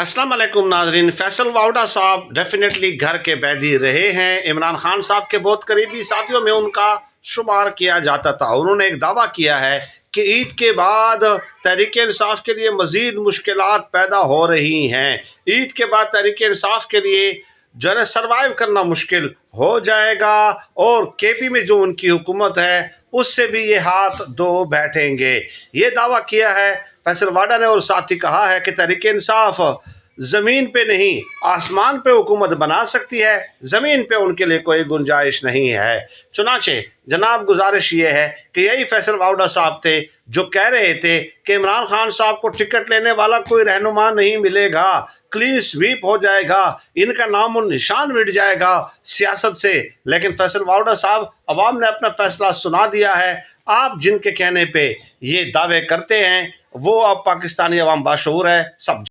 अस्सलाम वालेकुम नाजरीन। फैसल वाउडा साहब डेफिनेटली घर के बैदी रहे हैं। इमरान खान साहब के बहुत करीबी साथियों में उनका शुमार किया जाता था। उन्होंने एक दावा किया है कि ईद के बाद तहरीक इंसाफ के लिए मज़ीद मुश्किलात पैदा हो रही हैं। ईद के बाद तहरीक इंसाफ के लिए जो है सर्वाइव करना मुश्किल हो जाएगा और केपी में जो उनकी हुकूमत है उससे भी ये हाथ धो बैठेंगे। ये दावा किया है फैसल वाडा ने और साथ ही कहा है कि तहरीक इंसाफ ज़मीन पे नहीं आसमान पे हुकूमत बना सकती है, ज़मीन पे उनके लिए कोई गुंजाइश नहीं है। चुनाचे जनाब गुजारिश ये है कि यही फैसल वाउडा साहब थे जो कह रहे थे कि इमरान खान साहब को टिकट लेने वाला कोई रहनुमा नहीं मिलेगा, क्लीन स्वीप हो जाएगा, इनका नाम और निशान मिट जाएगा सियासत से। लेकिन फैसल वाउडा साहब अवाम ने अपना फैसला सुना दिया है। आप जिनके कहने पे ये दावे करते हैं वो अब पाकिस्तानी अवाम बाशऊर है, सब